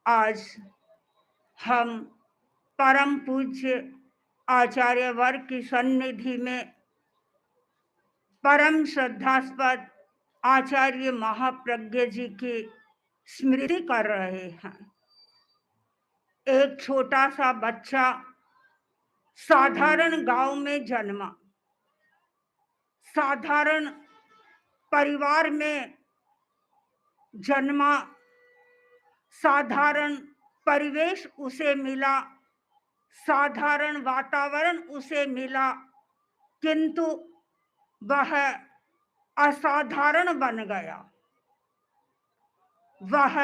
आज हम परम पूज्य आचार्य वर्ग की सन्निधि में परम श्रद्धास्पद आचार्य महाप्रज्ञ जी की स्मृति कर रहे हैं। एक छोटा सा बच्चा साधारण गांव में जन्मा, साधारण परिवार में जन्मा, साधारण परिवेश उसे मिला, साधारण वातावरण उसे मिला, किंतु वह असाधारण बन गया। वह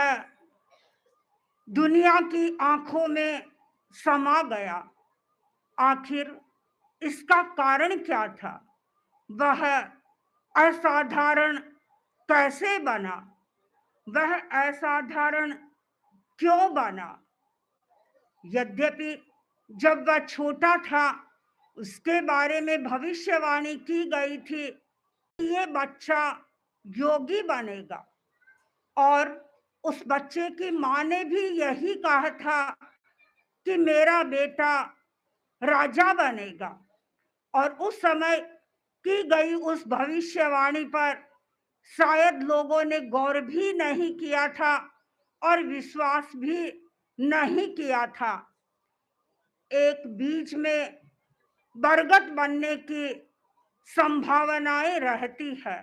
दुनिया की आंखों में समा गया। आखिर इसका कारण क्या था? वह असाधारण कैसे बना? वह असाधारण क्यों बना? यद्यपि जब वह छोटा था उसके बारे में भविष्यवाणी की गई थी कि ये बच्चा योगी बनेगा, और उस बच्चे की माँ ने भी यही कहा था कि मेरा बेटा राजा बनेगा। और उस समय की गई उस भविष्यवाणी पर शायद लोगों ने गौर भी नहीं किया था और विश्वास भी नहीं किया था। एक बीज में बरगद बनने की संभावनाएं रहती है।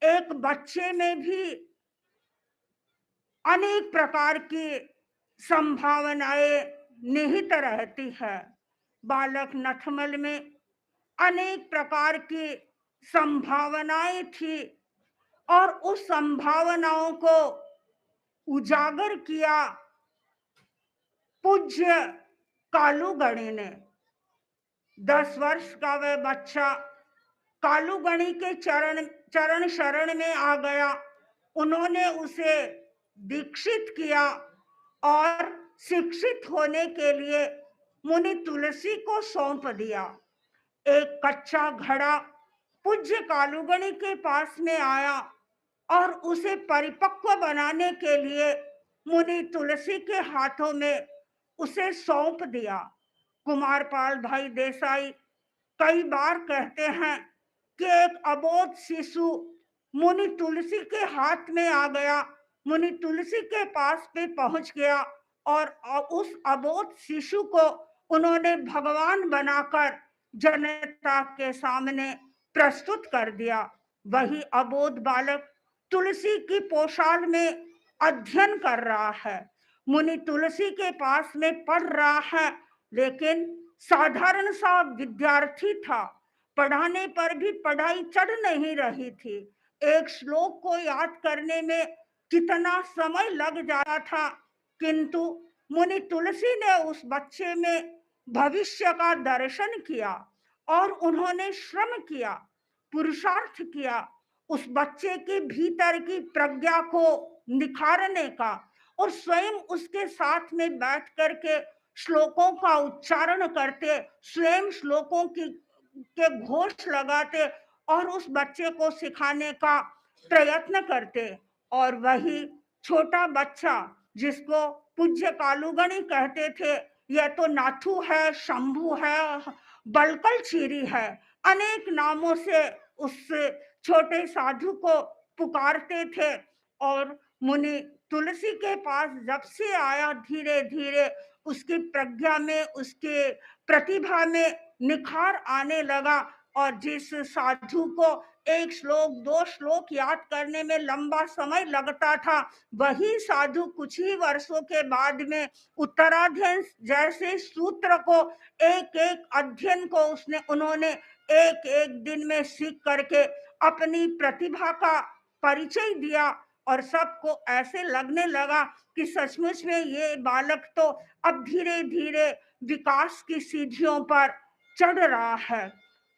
एक बच्चे में भी अनेक प्रकार की संभावनाएं निहित रहती है। बालक नथमल में अनेक प्रकार की संभावनाएं थी और उस संभावनाओं को उजागर किया पूज्य कालूगणी ने। 10 वर्ष का वह बच्चा कालूगणी के चरण शरण में आ गया। उन्होंने उसे दीक्षित किया और शिक्षित होने के लिए मुनि तुलसी को सौंप दिया। एक कच्चा घड़ा पूज्य कालूगणी के पास में आया और उसे परिपक्व बनाने के लिए मुनि तुलसी के हाथों में उसे सौंप दिया। कुमारपाल भाई देसाई कई बार कहते हैं कि एक अबोध शिशु मुनि तुलसी के हाथ में आ गया, मुनि तुलसी के पास पे पहुंच गया और उस अबोध शिशु को उन्होंने भगवान बनाकर जनता के सामने प्रस्तुत कर दिया। वही अबोध बालक तुलसी की पोशाल में अध्ययन कर रहा है, मुनि तुलसी के पास में पढ़ रहा है, लेकिन साधारण सा विद्यार्थी था। पढ़ाने पर भी पढ़ाई चढ़ नहीं रही थी। एक श्लोक को याद करने में कितना समय लग जाता था, किंतु मुनि तुलसी ने उस बच्चे में भविष्य का दर्शन किया और उन्होंने श्रम किया, पुरुषार्थ किया उस बच्चे के भीतर की प्रज्ञा को निखारने का, और स्वयं उसके साथ में बैठ करके श्लोकों का उच्चारण करते, स्वयं श्लोकों की के घोष लगाते और उस बच्चे को सिखाने का प्रयत्न करते। और वही छोटा बच्चा जिसको पूज्य कालूगणी कहते थे, यह तो नाथू है, शंभू है, बलकल चीरी है, अनेक नामों से उस छोटे साधु को पुकारते थे। और मुनि तुलसी के पास जब से आया, धीरे धीरे उसकी प्रज्ञा में, उसके प्रतिभा में निखार आने लगा। और जिस साधु को 1 श्लोक 2 श्लोक याद करने में लंबा समय लगता था, वही साधु कुछ ही वर्षों के बाद में उत्तराध्ययन जैसे सूत्र को, एक एक अध्ययन को उन्होंने एक एक दिन में सीख करके अपनी प्रतिभा का परिचय दिया। और सबको ऐसे लगने लगा कि सचमुच में ये बालक तो अब धीरे धीरे विकास की सीढ़ियों पर चढ़ रहा है।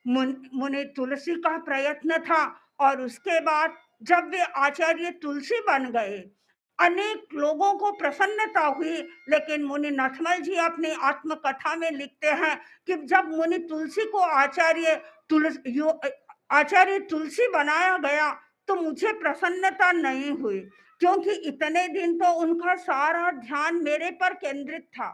मुनि तुलसी का प्रयत्न था, और उसके बाद जब वे आचार्य तुलसी बन गए, अनेक लोगों को प्रसन्नता हुई। लेकिन मुनि नथमल जी अपनी आत्मकथा में लिखते हैं कि जब मुनि तुलसी को आचार्य तुलसी बनाया गया तो मुझे प्रसन्नता नहीं हुई। क्योंकि इतने दिन तो उनका सारा ध्यान मेरे पर केंद्रित था,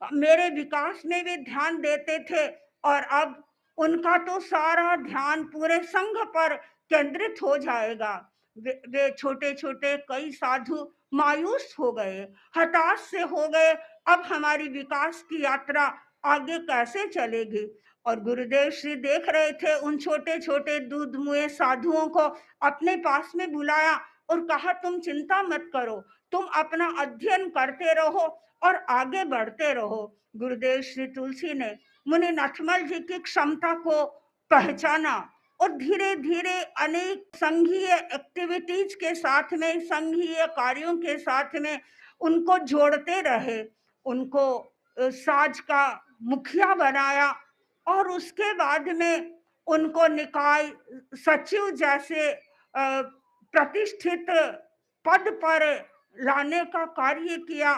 मेरे विकास में वे ध्यान देते थे, और अब उनका तो सारा ध्यान पूरे संघ पर केंद्रित हो जाएगा। वे छोटे छोटे कई साधु मायूस हो गए, हताश से हो गए, अब हमारी विकास की यात्रा आगे कैसे चलेगी। और गुरुदेव श्री देख रहे थे, उन छोटे छोटे दूध मुए साधुओं को अपने पास में बुलाया और कहा, तुम चिंता मत करो, तुम अपना अध्ययन करते रहो और आगे बढ़ते रहो। गुरुदेव श्री तुलसी ने मुनि नथमल जी की क्षमता को पहचाना और धीरे धीरे अनेक संघीय एक्टिविटीज के साथ में, संघीय कार्यों के साथ में उनको जोड़ते रहे, उनको साज का मुखिया बनाया, और उसके बाद में उनको निकाय सचिव जैसे प्रतिष्ठित पद पर लाने का कार्य किया।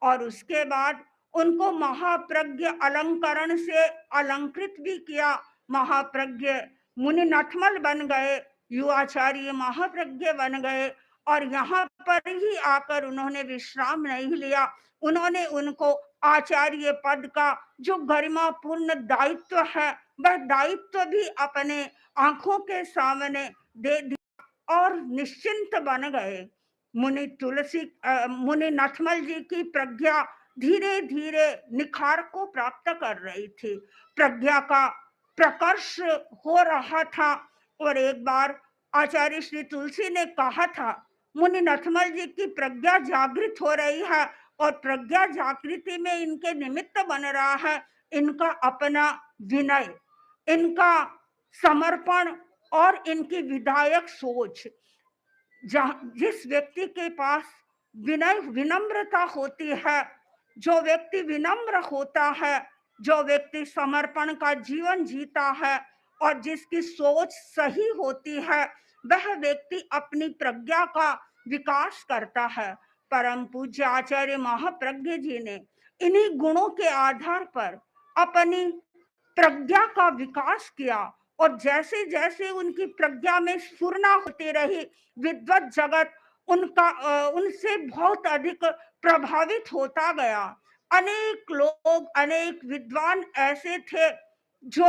और उसके बाद उनको महाप्रज्ञ अलंकरण से अलंकृत भी किया, महाप्रज्ञ मुनि नथमल बन गए, युवाचार्य महाप्रज्ञ बन गए। और यहाँ पर ही आकर उन्होंने विश्राम नहीं लिया, उन्होंने उनको आचार्य पद का जो गरिमापूर्ण दायित्व है, वह दायित्व भी अपने आंखों के सामने दे दिया और निश्चिंत बन गए। मुनि नथमल जी की प्रज्ञा धीरे धीरे निखार को प्राप्त कर रही थी, प्रज्ञा का प्रकर्ष हो रहा था। और एक बार आचार्य श्री तुलसी ने कहा था, मुनि नथमल जी की प्रज्ञा जागृत हो रही है, और प्रज्ञा जागृति में इनके निमित्त बन रहा है इनका अपना विनय, इनका समर्पण और इनकी विधायक सोच। जिस व्यक्ति के पास विनय विनम्रता होती है, जो व्यक्ति विनम्र होता है, जो व्यक्ति समर्पण का जीवन जीता है और जिसकी सोच सही होती है, वह व्यक्ति अपनी प्रज्ञा का विकास करता है। परम पूज्य आचार्य महाप्रज्ञ जी ने इन्हीं गुणों के आधार पर अपनी प्रज्ञा का विकास किया, और जैसे जैसे उनकी प्रज्ञा में स्फुरना होती रही, विद्वत जगत उनसे बहुत अधिक प्रभावित होता गया। अनेक लोग, अनेक विद्वान ऐसे थे जो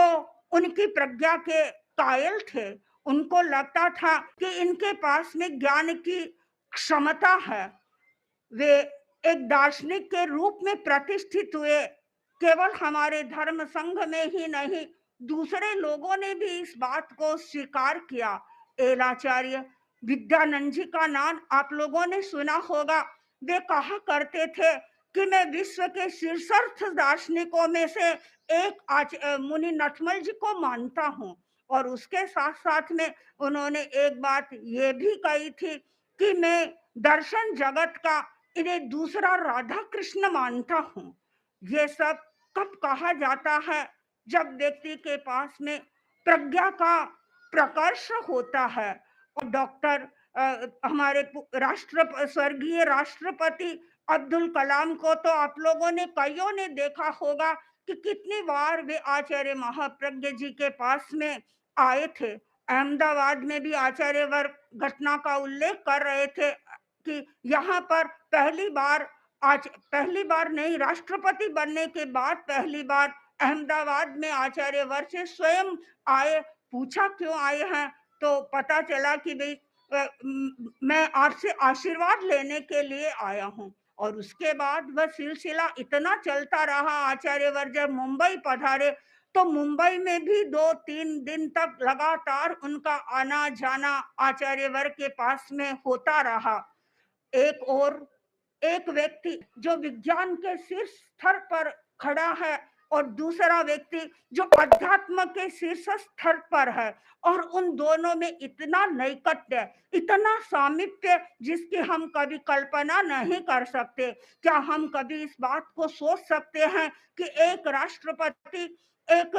उनकी प्रज्ञा के कायल थे, उनको लगता था कि इनके पास में ज्ञान की क्षमता है। वे एक दार्शनिक के रूप में प्रतिष्ठित हुए, केवल हमारे धर्म संघ में ही नहीं, दूसरे लोगों ने भी इस बात को स्वीकार किया। एलाचार्य विद्यानंद जी का नाम आप लोगों ने सुना होगा। वे कहा करते थे कि मैं विश्व के शीर्षस्थ दार्शनिकों में से एक मुनि नथमल जी को मानता हूँ। और उसके साथ साथ में उन्होंने एक बात ये भी कही थी कि मैं दर्शन जगत का इन्हें दूसरा राधा कृष्ण मानता हूँ। ये सब कब कहा जाता है? जब व्यक्ति के पास में प्रज्ञा का प्रकर्ष होता है। और डॉक्टर हमारे स्वर्गीय राष्ट्रपति अब्दुल कलाम को तो आप लोगों ने कईयों ने देखा होगा कि कितनी बार वे आचार्य महाप्रज्ञ जी के पास में आए थे। अहमदाबाद में भी आचार्य वर्ग घटना का उल्लेख कर रहे थे कि यहाँ पर पहली बार नहीं, राष्ट्रपति बनने के बाद पहली बार अहमदाबाद में आचार्य वर्ग से स्वयं आए। पूछा क्यों आए हैं, तो पता चला कि भाई मैं आपसे आशीर्वाद लेने के लिए आया हूँ। और उसके बाद वह सिलसिला इतना चलता रहा। आचार्य वर्ग जब मुंबई पधारे तो मुंबई में भी 2-3 दिन तक लगातार उनका आना जाना आचार्य वर्ग के पास में होता रहा। एक और एक व्यक्ति जो विज्ञान के शीर्ष स्तर पर खड़ा है, और दूसरा व्यक्ति जो अध्यात्म के शीर्ष स्तर पर है, और उन दोनों में इतना नैकट्य, इतना सामीप्य जिसकी हम कभी कल्पना नहीं कर सकते। क्या हम कभी इस बात को सोच सकते हैं कि एक राष्ट्रपति एक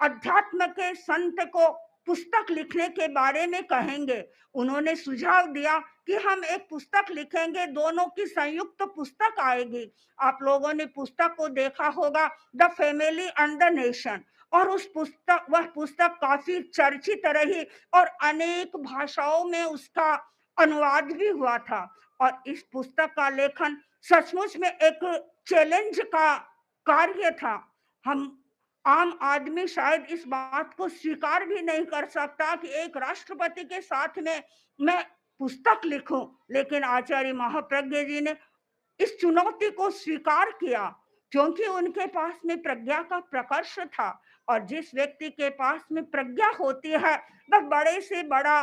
अध्यात्म के संत को पुस्तक लिखने के बारे में कहेंगे? उन्होंने सुझाव दिया कि हम एक पुस्तक लिखेंगे, दोनों की संयुक्त पुस्तक आएगी। आप लोगों ने पुस्तक को देखा होगा, the family and the nation. और वह पुस्तक काफी चर्चित रही और अनेक भाषाओं में उसका अनुवाद भी हुआ था। और इस पुस्तक का लेखन सचमुच में एक चैलेंज का कार्य था। हम आम आदमी शायद इस बात को स्वीकार भी नहीं कर सकता कि एक राष्ट्रपति के साथ में मैं पुस्तक लिखूं, लेकिन आचार्य महाप्रज्ञ जी ने इस चुनौती को स्वीकार किया, क्योंकि उनके पास में प्रज्ञा का प्रकर्ष था। और जिस व्यक्ति के पास में प्रज्ञा होती है, वह बड़े से बड़ा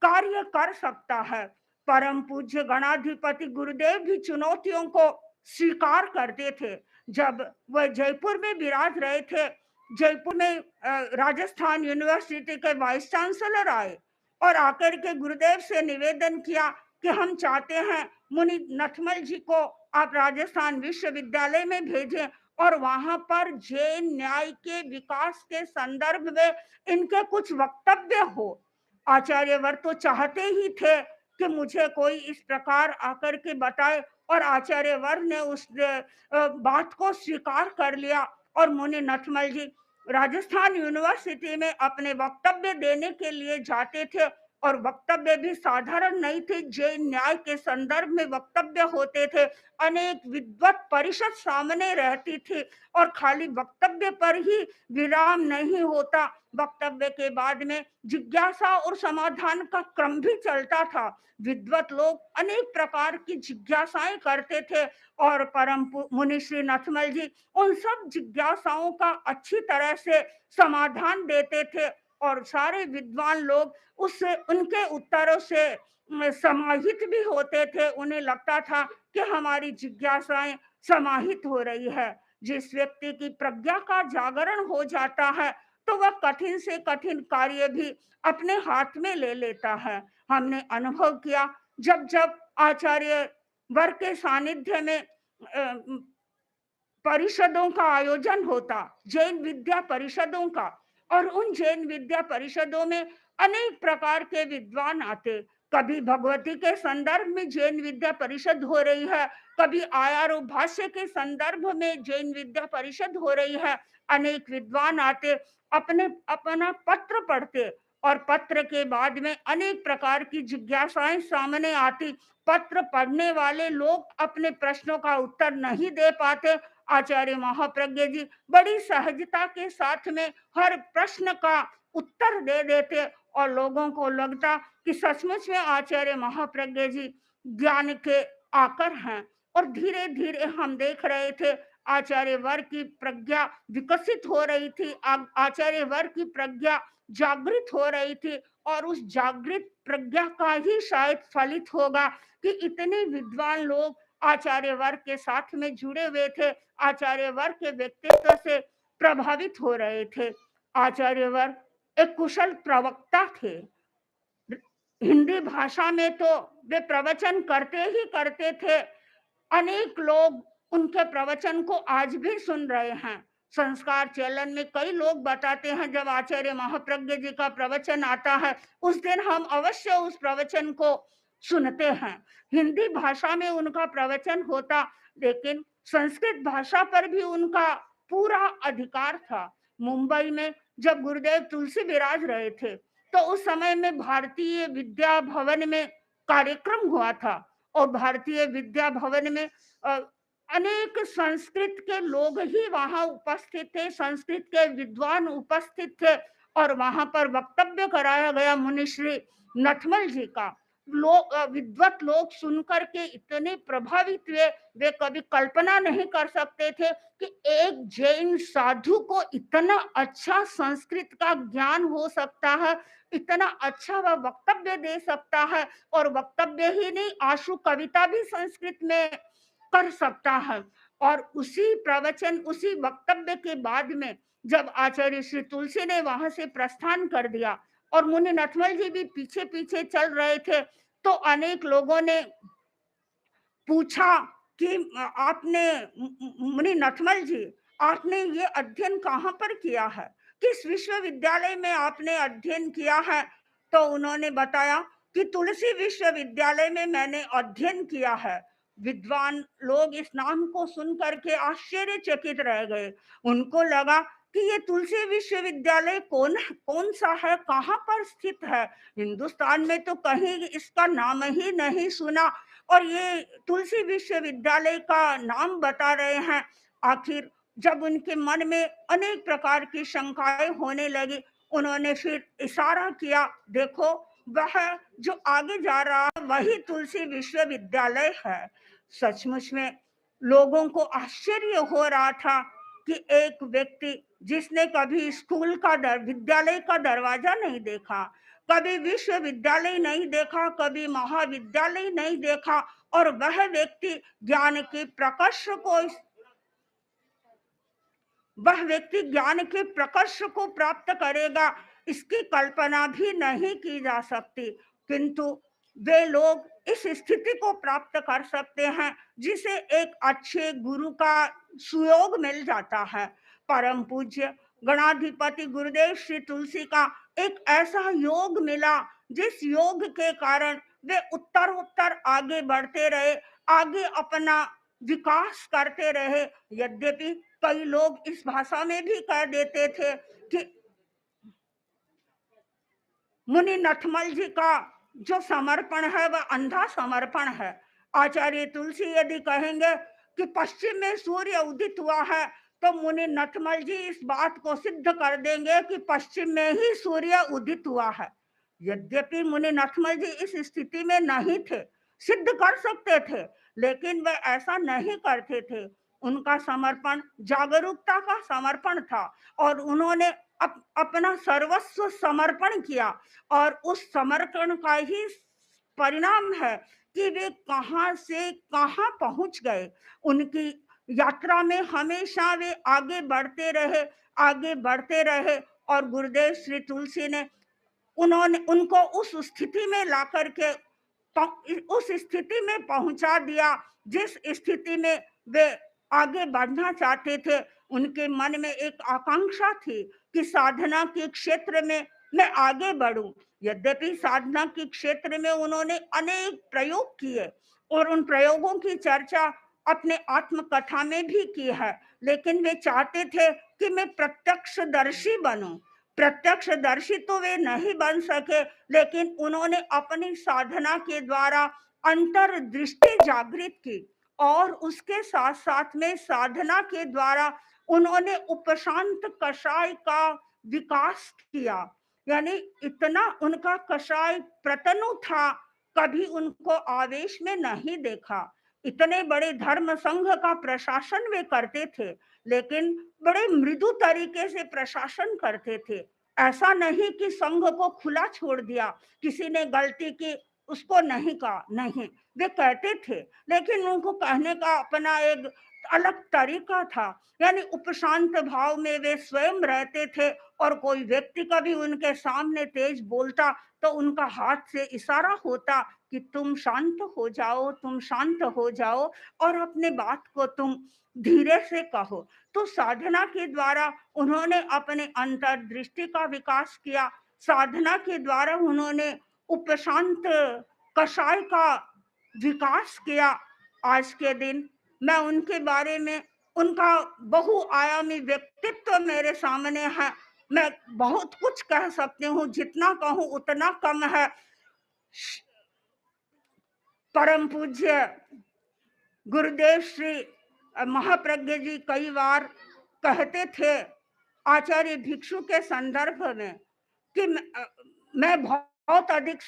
कार्य कर सकता है। परम पूज्य गणाधिपति गुरुदेव भी चुनौतियों को स्वीकार करते थे। जब वह जयपुर में विराज रहे थे, जयपुर में राजस्थान यूनिवर्सिटी के वाइस चांसलर आए और आकर के गुरुदेव से निवेदन किया कि हम चाहते हैं मुनि नथमल जी को आप राजस्थान विश्वविद्यालय में भेजें और वहां पर जैन न्याय के विकास के संदर्भ में इनके कुछ वक्तव्य हो। आचार्यवर तो चाहते ही थे कि मुझे कोई इस प्रकार आकर के बताए, और आचार्यवर ने उस बात को स्वीकार कर लिया और मुनि नथमल जी राजस्थान यूनिवर्सिटी में अपने वक्तव्य देने के लिए जाते थे। और वक्तव्य भी साधारण नहीं थे, जैन न्याय के संदर्भ में वक्तव्य होते थे। अनेक विद्वत परिषद सामने रहती थी और खाली वक्तव्य पर ही विराम नहीं होता, वक्तव्य के बाद में जिज्ञासा और समाधान का क्रम भी चलता था। विद्वत लोग अनेक प्रकार की जिज्ञासाएं करते थे और परम मुनि श्री नथमल जी उन सब जिज्ञासाओं का अच्छी तरह से समाधान देते थे और सारे विद्वान लोग उससे उनके उत्तरों से समाहित भी होते थे। उन्हें लगता था कि हमारी जिज्ञासाएं समाहित हो रही है। जिस व्यक्ति की प्रज्ञा का जागरण हो जाता है, तो वह कठिन से कठिन कार्य भी अपने हाथ में ले लेता है। हमने अनुभव किया, जब जब आचार्य वर्ग के सानिध्य में परिषदों का आयोजन होता, जैन विद्या परिषदों का, और उन जैन विद्या परिषदों में अनेक प्रकार के विद्वान आते। कभी भगवती के संदर्भ में जैन विद्या परिषद हो रही है, कभी आयारों भाष्य के संदर्भ में जैन विद्या परिषद हो रही है। अनेक विद्वान आते, अपने अपना पत्र पढ़ते और पत्र के बाद में अनेक प्रकार की जिज्ञासाएं सामने आती। पत्र पढ़ने वाले लोग अपने प्रश्नों का उत्तर नहीं दे पाते, आचार्य महाप्रज्ञ जी बड़ी सहजता के साथ में हर प्रश्न का उत्तर दे देते और लोगों को लगता कि सचमुच में आचार्य महाप्रज्ञ जी ज्ञान के आकर हैं। और धीरे धीरे हम देख रहे थे आचार्य वर्ग की प्रज्ञा विकसित हो रही थी, आचार्य वर्ग की प्रज्ञा जागृत हो रही थी। और उस जागृत प्रज्ञा का ही शायद फलित होगा कि इतने विद्वान लोग आचार्य वर्ग के साथ में जुड़े हुए थे, आचार्य वर्ग के व्यक्तित्व से प्रभावित हो रहे थे। आचार्य वर्ग एक कुशल प्रवक्ता थे। हिंदी भाषा में तो वे प्रवचन करते ही करते थे। अनेक लोग उनके प्रवचन को आज भी सुन रहे हैं। संस्कार चैनल में कई लोग बताते हैं, जब आचार्य महाप्रज्ञ जी का प्रवचन आता है, उस दिन हम अवश्य उस प्रवचन को सुनते हैं। हिंदी भाषा में उनका प्रवचन होता, लेकिन संस्कृत भाषा पर भी उनका पूरा अधिकार था। मुंबई में जब गुरुदेव तुलसी विराज रहे थे, तो उस समय में भारतीय विद्या भवन में कार्यक्रम हुआ था और भारतीय विद्या भवन में अनेक संस्कृत के लोग ही वहां उपस्थित थे, संस्कृत के विद्वान उपस्थित थे और वहां पर वक्तव्य कराया गया मुनिश्री नथमल जी का। लोग विद्वत लोग सुनकर के इतने प्रभावित हुए, वे कभी कल्पना नहीं कर सकते थे कि एक जैन साधु को इतना अच्छा संस्कृत का ज्ञान हो सकता है, इतना अच्छा वह वक्तव्य दे सकता है। और वक्तव्य ही नहीं, आशु कविता भी संस्कृत में कर सकता है। और उसी प्रवचन, उसी वक्तव्य के बाद में जब आचार्य श्री तुलसी ने वहां से प्रस्थान कर दिया और मुनि नथमल जी भी पीछे पीछे चल रहे थे, तो अनेक लोगों ने पूछा कि आपने मुनि नथमल जी, आपने ये अध्ययन कहाँ पर किया है, किस विश्वविद्यालय में आपने अध्ययन किया है? तो उन्होंने बताया कि तुलसी विश्वविद्यालय में मैंने अध्ययन किया है। विद्वान लोग इस नाम को सुनकर के आश्चर्यचकित रह गए। उनको लगा कि ये तुलसी विश्वविद्यालय कौन सा है, कहाँ पर स्थित है। हिंदुस्तान में तो कहीं इसका नाम ही नहीं सुना, और ये तुलसी विश्वविद्यालय का नाम बता रहे हैं। आखिर जब उनके मन में अनेक प्रकार की शंकाएं होने लगी, उन्होंने फिर इशारा किया, देखो वह जो आगे जा रहा है वही तुलसी विश्वविद्यालय है। सचमुच में लोगों को आश्चर्य हो रहा था कि एक व्यक्ति जिसने कभी स्कूल का विद्यालय का दरवाजा नहीं देखा, कभी विश्वविद्यालय नहीं देखा, कभी महाविद्यालय नहीं देखा, और वह व्यक्ति ज्ञान के प्रकर्ष को प्राप्त करेगा, इसकी कल्पना भी नहीं की जा सकती। किंतु वे लोग इस स्थिति को प्राप्त कर सकते हैं जिसे एक अच्छे गुरु का सुयोग मिल जाता है। परम पूज्य गणाधिपति गुरुदेव श्री तुलसी का एक ऐसा योग मिला जिस योग के कारण वे उत्तर आगे बढ़ते रहे, आगे अपना विकास करते रहे। यद्यपि कई लोग इस भाषा में भी कह देते थे कि मुनि नथमल जी का जो समर्पण है वह अंधा समर्पण है। आचार्य तुलसी यदि कहेंगे कि पश्चिम में सूर्य उदित हुआ है, तो मुनि नथमल जी इस बात को सिद्ध कर देंगे कि पश्चिम में ही सूर्य उदित हुआ है। यद्यपि मुनि नथमल जी इस स्थिति में नहीं थे, सिद्ध कर सकते थे, लेकिन वे ऐसा नहीं करते थे। उनका समर्पण जागरूकता का समर्पण था, और उन्होंने अपना सर्वस्व समर्पण किया, और उस समर्पण का ही परिणाम है कि वे कहां से कहां पहुंच गए। उनकी यात्रा में हमेशा वे आगे बढ़ते रहे, आगे बढ़ते रहे, और गुरुदेव श्री तुलसी ने उन्होंने उनको उस स्थिति में ला करके उस स्थिति में पहुंचा दिया जिस स्थिति में वे आगे बढ़ना चाहते थे। उनके मन में एक आकांक्षा थी कि साधना के क्षेत्र में मैं आगे बढ़ूं। यद्यपि साधना के क्षेत्र में उन्होंने अनेक प्रयोग किए, और उन प्रयोगों की चर्चा अपने आत्मकथा में भी की है, लेकिन वे चाहते थे कि मैं प्रत्यक्षदर्शी बनूं। प्रत्यक्षदर्शी तो वे नहीं बन सके, लेकिन उन्होंने अपनी साधना के द्वारा अंतर्दृष्टि जागृत की, और उसके साथ साथ में साधना के द्वारा उन्होंने उपशांत कषाय का विकास किया। यानी इतना उनका कषाय प्रतनु था, कभी उनको आवेश में नहीं देखा। इतने बड़े धर्म संघ का प्रशासन वे करते थे, लेकिन बड़े मृदु तरीके से प्रशासन करते थे। ऐसा नहीं कि संघ को खुला छोड़ दिया, किसी ने गलती की उसको नहीं कहा, नहीं, वे कहते थे, लेकिन उनको कहने का अपना एक अलग तरीका था। यानी उपशांत भाव में वे स्वयं रहते थे, और कोई व्यक्ति कभी उनके सामने तेज बोलता तो उनका हाथ से इशारा होता कि तुम शांत हो जाओ, तुम शांत हो जाओ, और अपने बात को तुम धीरे से कहो। तो साधना के द्वारा उन्होंने अपने अंतर्दृष्टि का विकास किया। साधना के द्वारा उन्होंने उपशांत कषाय का विकास किया। आज के दिन मैं उनके बारे में, उनका बहुआयामी व्यक्तित्व मेरे सामने है। मैं बहुत कुछ कह सकती हूँ, जितना कहूँ उतना कम है। परम पूज्य गुरुदेव श्री महाप्रज्ञ जी कई बार कहते थे आचार्य भिक्षु के संदर्भ में कि मैं बहुत अधिक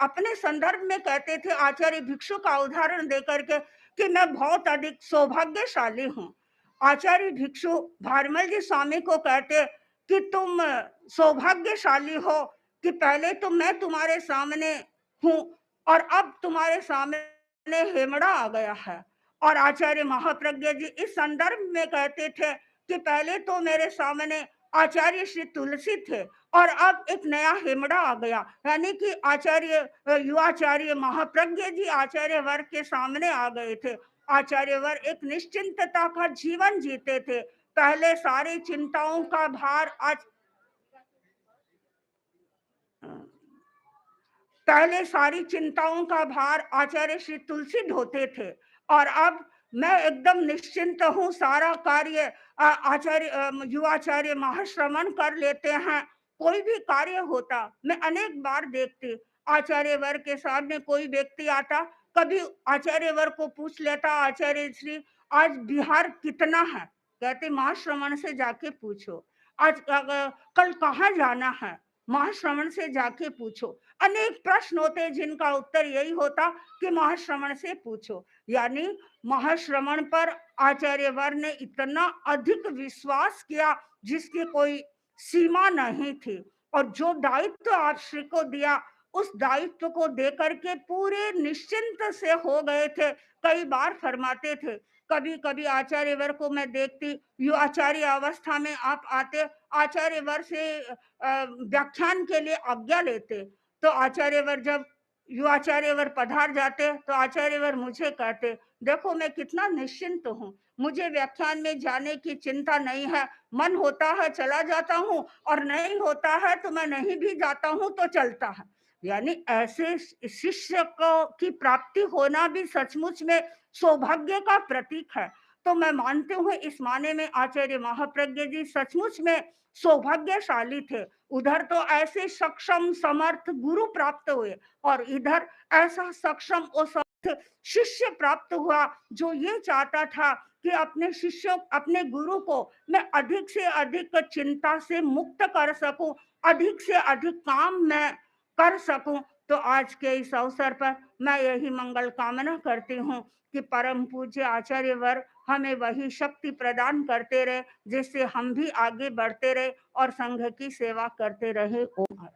अपने संदर्भ में कहते थे आचार्य भिक्षु का उदाहरण देकर के कि मैं बहुत अधिक सौभाग्यशाली हूँ। आचार्य भिक्षु भारमल जी स्वामी को कहते कि तुम सौभाग्यशाली हो कि पहले तो मैं तुम्हारे सामने हूँ, और अब तुम्हारे सामने हेमड़ा आ गया है। और आचार्य महाप्रज्ञ जी इस संदर्भ में कहते थे कि पहले तो मेरे सामने आचार्य श्री तुलसी थे, और अब एक नया हेमड़ा आ गया। यानी कि युवाचार्य महाप्रज्ञ जी आचार्य वर्ग के सामने आ गए थे। आचार्य वर्ग एक निश्चिंतता का जीवन जीते थे। पहले सारी चिंताओं का भार पहले सारी चिंताओं का भार आचार्य श्री तुलसी ढोते थे, और अब मैं एकदम निश्चिंत हूँ, सारा कार्य युवाचार्य महाश्रमण कर लेते हैं। कोई भी कार्य होता, मैं अनेक बार देखती, आचार्य वर्ग के सामने कोई व्यक्ति आता, कभी आचार्य वर्ग को पूछ लेता, आचार्य श्री आज बिहार कितना है? कहते महाश्रमण से जाके पूछो। आज कल कहाँ जाना है? महाश्रमण से जाके पूछो। अनेक प्रश्न होते हैं जिनका उत्तर यही होता कि महाश्रमण से पूछो। यानी महाश्रमण पर आचार्यवर ने इतना अधिक विश्वास किया जिसकी कोई सीमा नहीं थी, और जो दायित्व आप श्री को दिया उस दायित्व को देकर के पूरे निश्चिंत से हो गए थे। कई बार फरमाते थे, कभी कभी आचार्यवर को मैं देखती, यु आचार्य अवस्था में आप आते, आचार्यवर से व्याख्यान के लिए आज्ञा लेते, तो आचार्यवर जब युवाचार्यवर पधार जाते तो आचार्यवर मुझे कहते, देखो मैं कितना निश्चिंत हूँ, मुझे व्याख्यान में जाने की चिंता नहीं है, मन होता है चला जाता हूँ और नहीं होता है तो मैं नहीं भी जाता हूँ तो चलता है। यानी ऐसे शिष्य को की प्राप्ति होना भी सचमुच में सौभाग्य का प्रतीक है। तो मैं मानती हूँ इस माने में आचार्य महाप्रज्ञ जी सचमुच में सौभाग्यशाली थे। उधर तो ऐसे सक्षम समर्थ गुरु प्राप्त हुए और इधर ऐसा सक्षम और समर्थ शिष्य प्राप्त हुआ जो ये चाहता था कि अपने शिष्यों अपने गुरु को मैं अधिक से अधिक चिंता से मुक्त कर सकूं, अधिक से अधिक काम मैं कर सकूं। तो आज के इस अवसर पर मैं यही मंगल कामना करती हूँ कि परम पूज्य आचार्यवर हमें वही शक्ति प्रदान करते रहे जिससे हम भी आगे बढ़ते रहे और संघ की सेवा करते रहे। ओम।